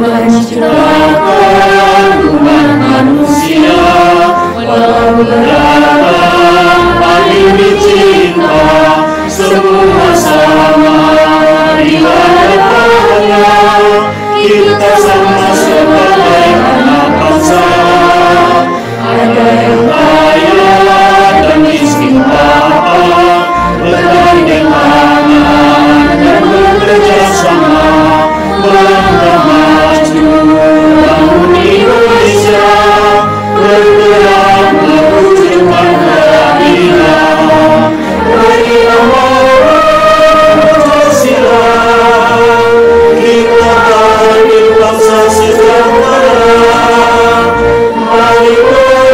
Tuhan menciptakan umat manusia, walau beragam paling dicinta, semua sama di hadapannya. Kita sama sebagai anak bangsa, ada yang kaya dan miskin Bapa, bergandeng tangan dan bekerja sama, melangkah maju bangun Indonesia, bergerak mewujudkan keadilan. Marilah Pancasila, kita hadir bangsa sejahtera. Marilah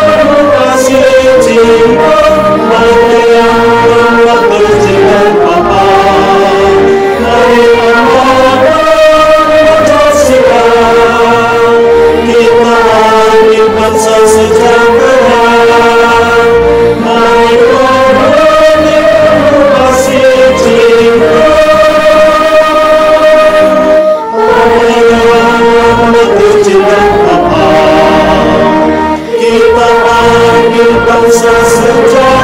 demokrasi cinta, bangsa yang bangga berjiwa Bapa. Marilah Pancasila, kita hadir bangsa sejahtera. Marilah demokrasi cinta, bangsa yang berjiwa Bapa. Kita hadir bangsa sejahtera.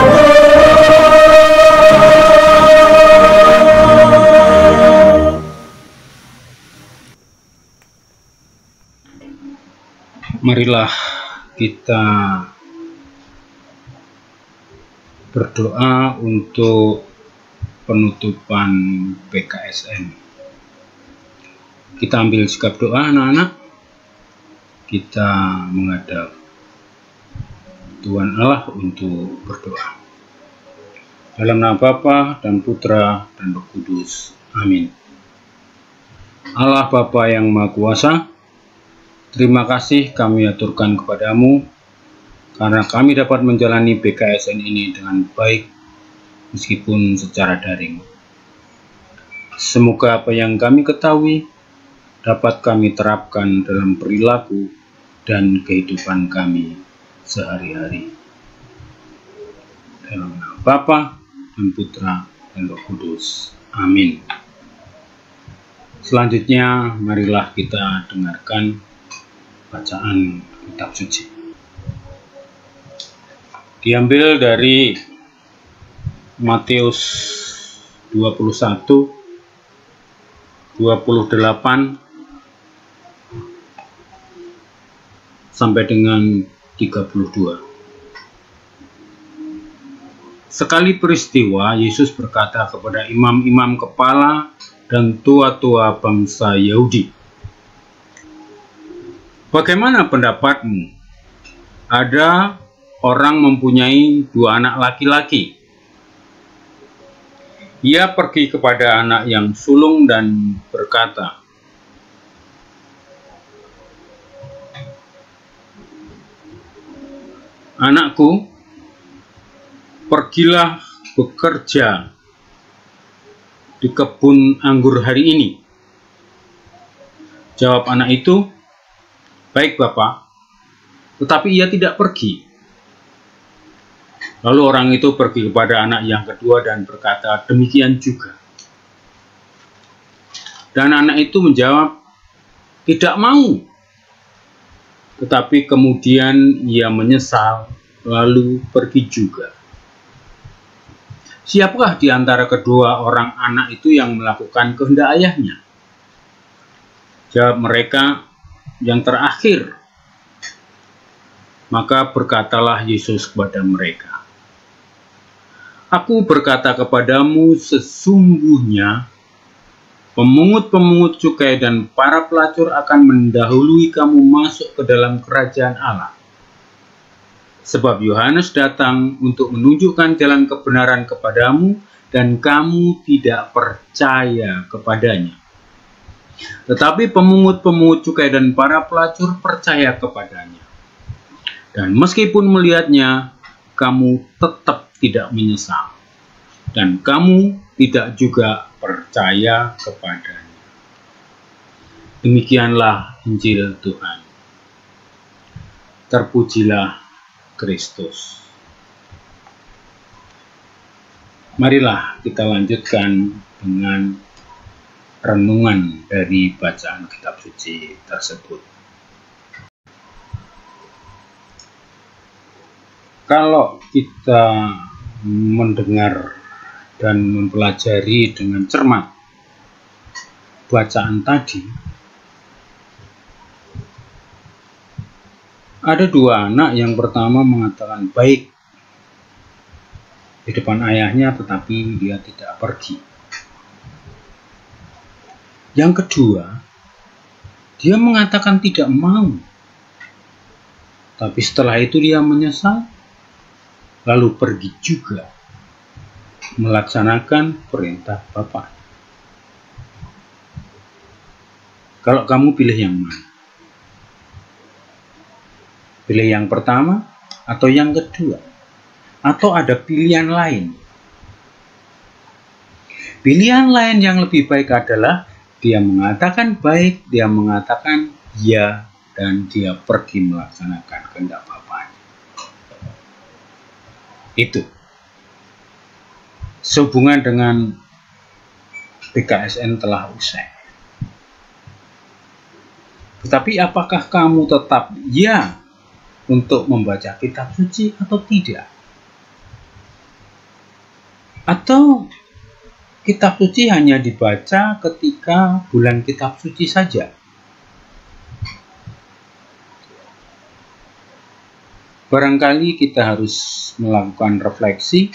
Marilah kita berdoa untuk penutupan PKSN. Kita ambil sikap doa anak-anak. Kita menghadap Tuhan Allah untuk berdoa. Dalam nama Bapa dan Putra dan Roh Kudus. Amin. Allah Bapa yang Maha Kuasa, terima kasih kami aturkan kepadamu karena kami dapat menjalani PKSN ini dengan baik meskipun secara daring. Semoga apa yang kami ketahui dapat kami terapkan dalam perilaku dan kehidupan kami sehari-hari. Dalam nama Bapa dan Putra dan Roh Kudus. Amin. Selanjutnya marilah kita dengarkan bacaan kitab suci. Diambil dari Matius 21, 28 sampai dengan 32. Sekali peristiwa, Yesus berkata kepada imam-imam kepala dan tua-tua bangsa Yahudi, "Bagaimana pendapatmu? Ada orang mempunyai 2 anak laki-laki. Ia pergi kepada anak yang sulung dan berkata, 'Anakku, pergilah bekerja di kebun anggur hari ini.' Jawab anak itu, 'Baik, Bapak,' tetapi ia tidak pergi. Lalu orang itu pergi kepada anak yang kedua dan berkata demikian juga. Dan anak itu menjawab, 'Tidak mau.' Tetapi kemudian ia menyesal, lalu pergi juga. Siapakah di antara kedua orang anak itu yang melakukan kehendak ayahnya?" Jawab mereka, "Yang terakhir." Maka berkatalah Yesus kepada mereka, "Aku berkata kepadamu, sesungguhnya pemungut-pemungut cukai dan para pelacur akan mendahului kamu masuk ke dalam kerajaan Allah. Sebab Yohanes datang untuk menunjukkan jalan kebenaran kepadamu, dan kamu tidak percaya kepadanya. Tetapi pemungut-pemungut cukai dan para pelacur percaya kepadanya. Dan meskipun melihatnya, kamu tetap tidak menyesal, dan kamu tidak juga percaya kepadanya." Demikianlah Injil Tuhan. Terpujilah Kristus. Marilah kita lanjutkan dengan renungan dari bacaan kitab suci tersebut. Kalau kita mendengar dan mempelajari dengan cermat bacaan tadi, ada dua anak. Yang pertama mengatakan baik di depan ayahnya, tetapi dia tidak pergi. Yang kedua, dia mengatakan tidak mau, tapi setelah itu dia menyesal, lalu pergi juga melaksanakan perintah Bapa. Kalau kamu pilih yang mana? Pilih yang pertama atau yang kedua? Atau ada pilihan lain? Pilihan lain yang lebih baik adalah dia mengatakan baik, dia mengatakan ya, dan dia pergi melaksanakan kehendak Bapaknya. Itu sehubungan dengan BKSN telah usai. Tetapi apakah kamu tetap ya untuk membaca kitab suci atau tidak? Atau kitab suci hanya dibaca ketika bulan kitab suci saja? Barangkali kita harus melakukan refleksi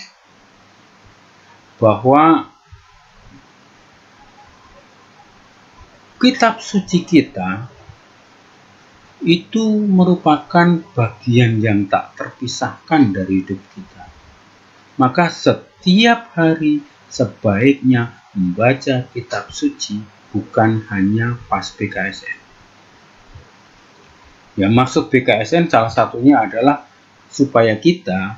bahwa kitab suci kita itu merupakan bagian yang tak terpisahkan dari hidup kita. Maka setiap hari sebaiknya membaca kitab suci, bukan hanya pas BKSN. Ya, maksud BKSN salah satunya adalah supaya kita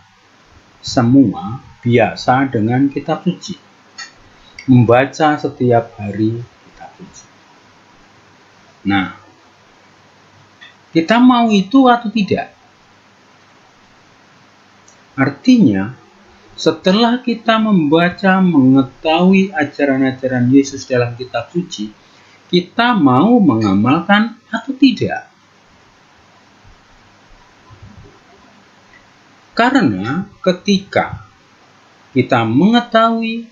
semua biasa dengan kitab suci, membaca setiap hari kitab suci. Nah, kita mau itu atau tidak? Artinya, setelah kita membaca, mengetahui ajaran-ajaran Yesus dalam kitab suci, kita mau mengamalkan atau tidak? Karena ketika kita mengetahui,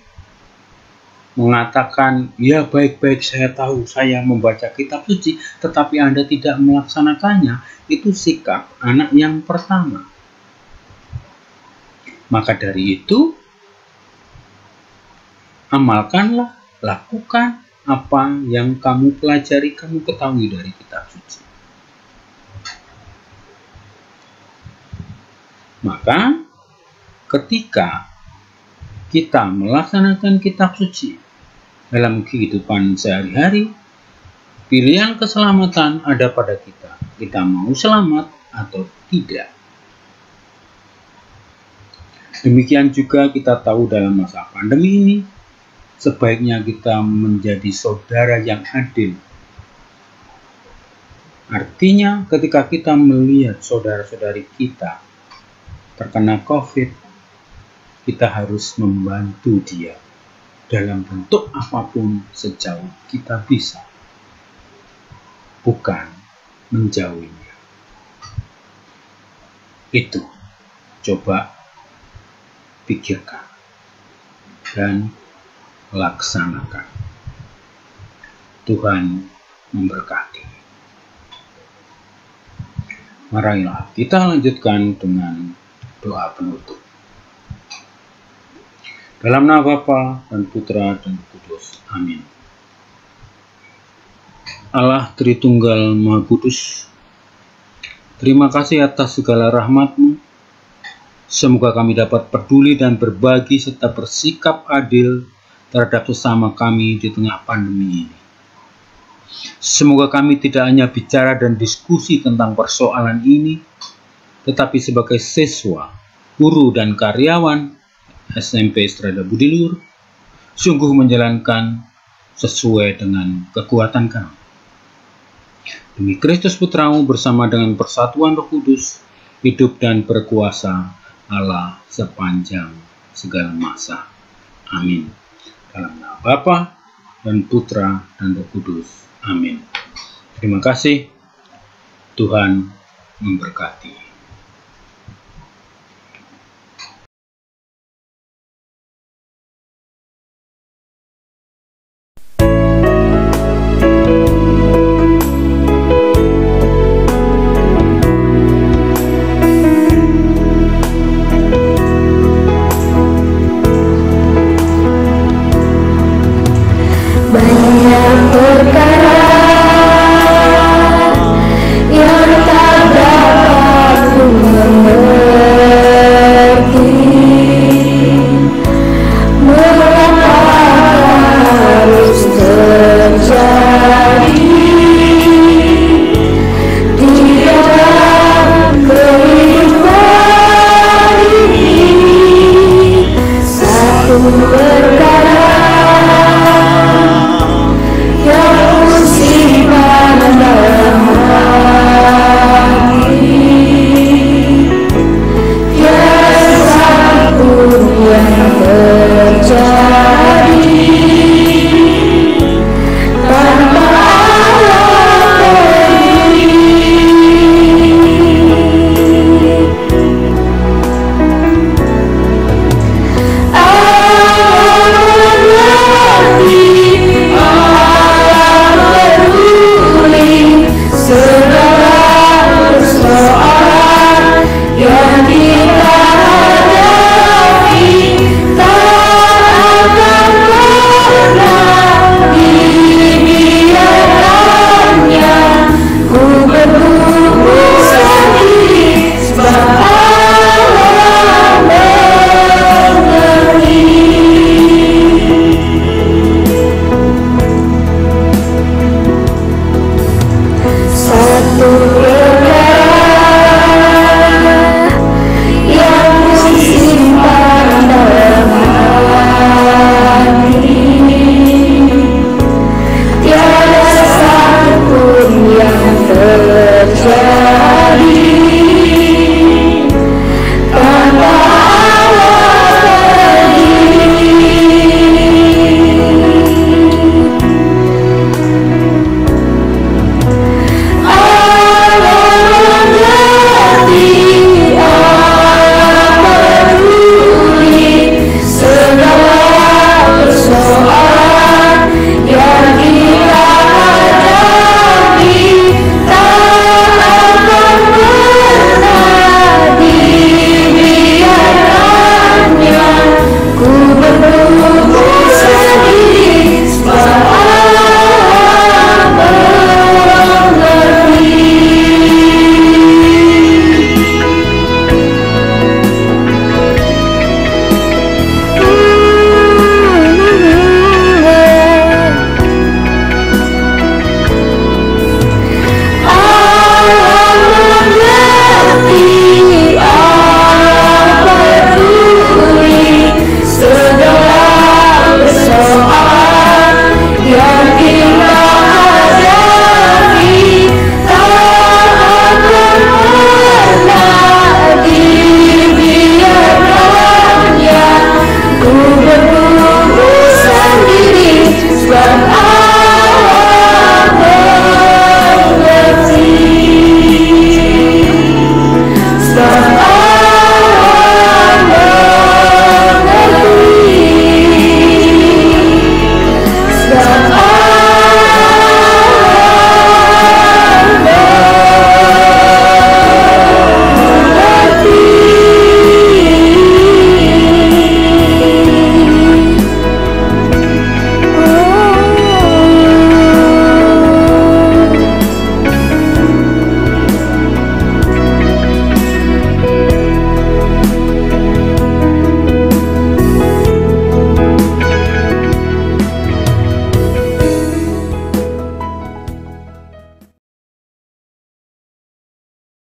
mengatakan, ya baik-baik saya tahu, saya membaca kitab suci, tetapi Anda tidak melaksanakannya, itu sikap anak yang pertama. Maka dari itu, amalkanlah, lakukan apa yang kamu pelajari, kamu ketahui dari kitab suci. Maka, ketika kita melaksanakan kitab suci dalam kehidupan sehari-hari, pilihan keselamatan ada pada kita. Kita mau selamat atau tidak. Demikian juga kita tahu dalam masa pandemi ini, sebaiknya kita menjadi saudara yang adil. Artinya ketika kita melihat saudara-saudari kita terkena COVID, kita harus membantu dia dalam bentuk apapun sejauh kita bisa, bukan menjauhinya. Itu coba pikirkan dan laksanakan. Tuhan memberkati. Marilah kita lanjutkan dengan doa penutup. Dalam nama Bapa dan Putra dan Kudus. Amin. Allah Tritunggal Maha Kudus, terima kasih atas segala rahmat-Mu. Semoga kami dapat peduli dan berbagi serta bersikap adil terhadap sesama kami di tengah pandemi ini. Semoga kami tidak hanya bicara dan diskusi tentang persoalan ini, tetapi sebagai siswa, guru, dan karyawan SMP Strada Budi Luhur, sungguh menjalankan sesuai dengan kekuatan kami. demi Kristus Putramu bersama dengan persatuan Roh Kudus, hidup dan berkuasa Allah sepanjang segala masa. Amin. Dalam nama Bapa dan Putra dan Roh Kudus. Amin. Terima kasih. Tuhan memberkati. Banyak berkah